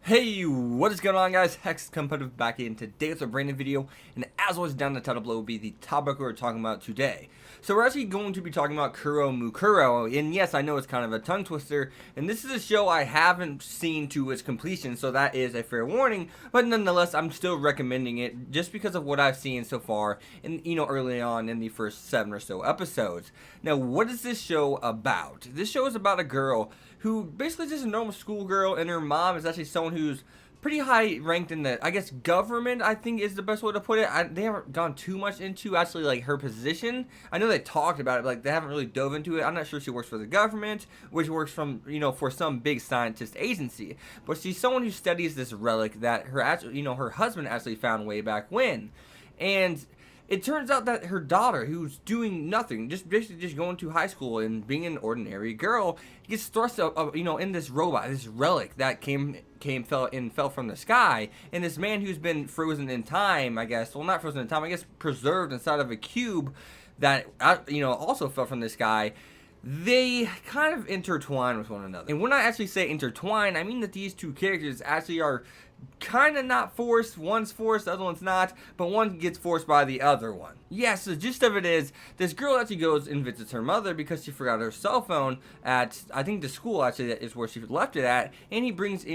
Hey, what is going on, guys? Hex Competitive back in today with a brand new video, and as always, down the title below will be the topic we're talking about today. So we're actually going to be talking about Kuromukuro, and yes, I know it's kind of a tongue twister, and this is a show I haven't seen to its completion, so that is a fair warning, but nonetheless, I'm still recommending it just because of what I've seen so far, and early on in the first 7 or so episodes. Now, what is this show about? This show is about a girl who basically just a normal schoolgirl, and her mom is actually someone who's pretty high ranked in the, I guess, government, I think is the best way to put it. They haven't gone too much into actually like her position. I know they talked about it, but like they haven't really dove into it. I'm not sure she works for the government, which works from, for some big scientist agency. But she's someone who studies this relic that her actually, her husband actually found way back when. And it turns out that her daughter, who's doing nothing, basically just going to high school and being an ordinary girl, gets thrust up, in this robot, this relic that fell from the sky, and this man who's been frozen in time, I guess, well, not frozen in time, I guess preserved inside of a cube that, also fell from the sky. They kind of intertwine with one another. And when I actually say intertwine, I mean that these two characters actually are kind of not forced. One's forced, the other one's not, but one gets forced by the other one. Yes, the gist of it is, this girl actually goes and visits her mother because she forgot her cell phone at, I think the school actually is where she left it at, and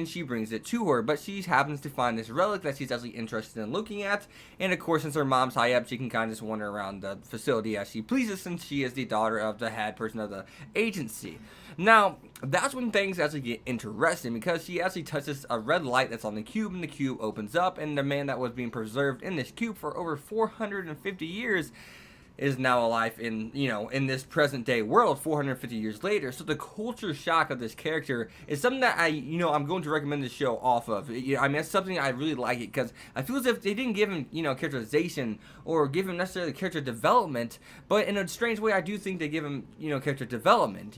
she brings it to her, but she happens to find this relic that she's actually interested in looking at, and of course, since her mom's high up, she can kind of just wander around the facility as she pleases, since she is the daughter of the head person of the agency. Now, that's when things actually get interesting, because she actually touches a red light that's on the cube, and the cube opens up, and the man that was being preserved in this cube for over 450 years is now alive in, in this present day world 450 years later. So the culture shock of this character is something that I'm going to recommend this show off of. I mean, it's something I really like it, because I feel as if they didn't give him, characterization or give him necessarily character development, but in a strange way, I do think they give him, character development,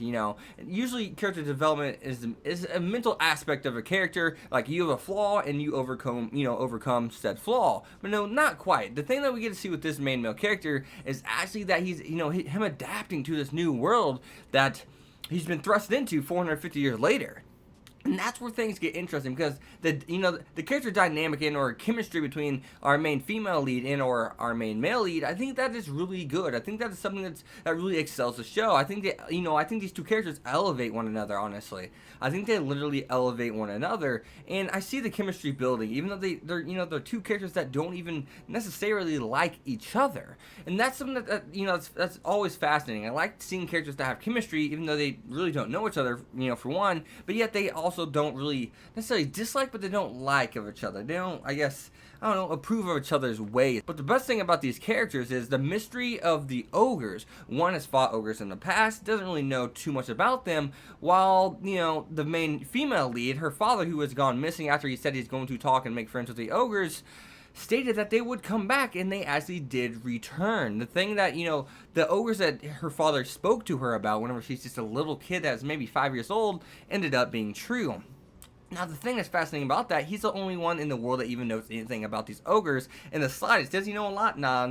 Usually character development is a mental aspect of a character, like you have a flaw and you overcome said flaw. But no, not quite. The thing that we get to see with this main male character is actually that he's, him adapting to this new world that he's been thrust into 450 years later. And that's where things get interesting, because the character dynamic or chemistry between our main female lead and our main male lead, I think that is really good. I think that is something that really excels the show. I think that I think these two characters elevate one another. Honestly, I think they literally elevate one another, and I see the chemistry building, even though they're two characters that don't even necessarily like each other, and that's something that's always fascinating. I like seeing characters that have chemistry, even though they really don't know each other, for one, but yet they also don't really necessarily dislike, but they don't like of each other. They don't, approve of each other's ways. But the best thing about these characters is the mystery of the ogres. One has fought ogres in the past, doesn't really know too much about them, while, the main female lead, her father, who has gone missing after he said he's going to talk and make friends with the ogres, stated that they would come back, and they actually did return. The thing that, the ogres that her father spoke to her about whenever she's just a little kid that's maybe 5 years old, ended up being true. Now, the thing that's fascinating about that, he's the only one in the world that even knows anything about these ogres in the slightest. Does he know a lot? No,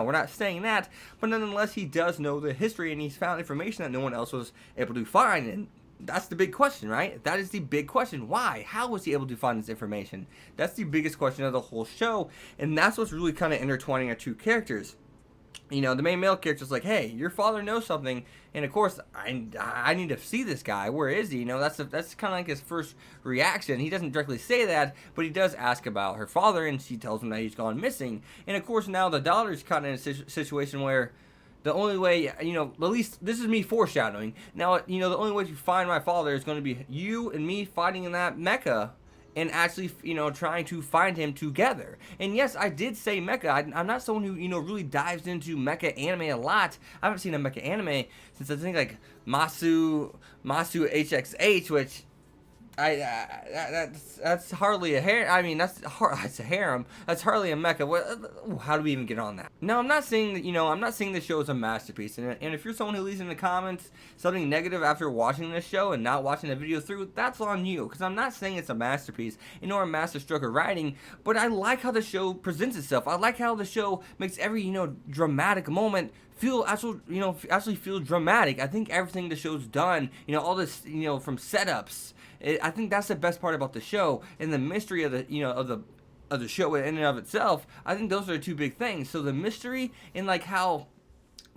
we're not saying that, but nonetheless, he does know the history, and he's found information that no one else was able to find, and that's the big question, right? That is the big question. Why? How was he able to find this information? That's the biggest question of the whole show, and that's what's really kind of intertwining our two characters. The main male character's like, hey, your father knows something, and of course, I need to see this guy. Where is he? That's kind of like his first reaction. He doesn't directly say that, but he does ask about her father, and she tells him that he's gone missing. And of course, now the daughter's kind of in a situation where the only way, at least this is me foreshadowing. Now, the only way to find my father is going to be you and me fighting in that mecha and actually, trying to find him together. And yes, I did say mecha. I'm not someone who, really dives into mecha anime a lot. I haven't seen a mecha anime since I think like Masu HXH, which that's hardly a harem. I mean, that's a harem. That's hardly a mecha. How do we even get on that? Now, I'm not saying that, I'm not saying this show is a masterpiece. And if you're someone who leaves in the comments something negative after watching this show and not watching the video through, that's on you. Because I'm not saying it's a masterpiece, or a masterstroke of writing, but I like how the show presents itself. I like how the show makes every, dramatic moment feel actually feel dramatic. I think everything the show's done, all this, from setups. I think that's the best part about the show, and the mystery of the show in and of itself. I think those are the two big things. So the mystery and like how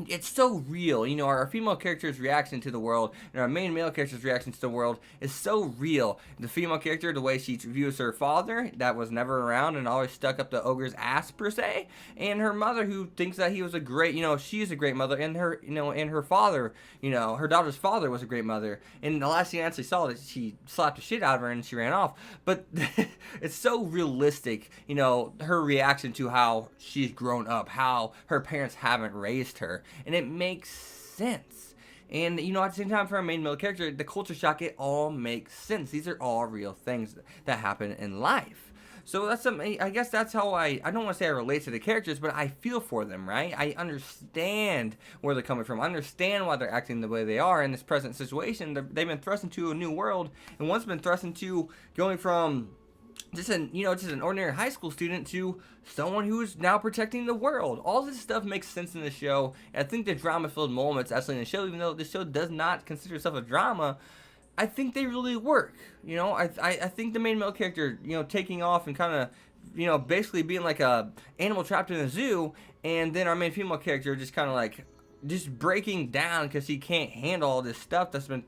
it's so real, our female character's reaction to the world and our main male character's reaction to the world is so real. The female character, the way she views her father, that was never around and always stuck up the ogre's ass per se, and her mother, who thinks that he was a great, she's a great mother, and her, and her father, her daughter's father was a great mother. And the last scene I actually saw that she slapped the shit out of her and she ran off. But it's so realistic, her reaction to how she's grown up, how her parents haven't raised her. And it makes sense. And, at the same time, for our main male character, the culture shock, it all makes sense. These are all real things that happen in life. So I guess that's how I don't want to say I relate to the characters, but I feel for them, right? I understand where they're coming from. I understand why they're acting the way they are in this present situation. They've been thrust into a new world, and one's been thrust into going from just an ordinary high school student to someone who's now protecting the world. All this stuff makes sense in the show, and I think the drama-filled moments actually in the show, even though the show does not consider itself a drama, I think they really work. I think the main male character, taking off and kind of, basically being like a animal trapped in a zoo, and then our main female character just kind of like just breaking down because she can't handle all this stuff that's been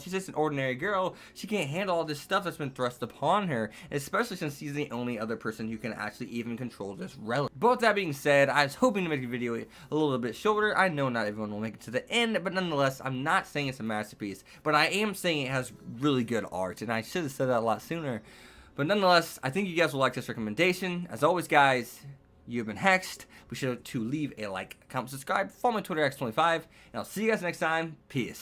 she's just an ordinary girl. She can't handle all this stuff that's been thrust upon her, especially since she's the only other person who can actually even control this relic. But with that being said, I was hoping to make the video a little bit shorter. I know not everyone will make it to the end, but nonetheless, I'm not saying it's a masterpiece, but I am saying it has really good art, and I should have said that a lot sooner. But nonetheless, I think you guys will like this recommendation. As always, guys, you've been hexed. Be sure to leave a like, comment, subscribe, follow my Twitter X25, and I'll see you guys next time. Peace.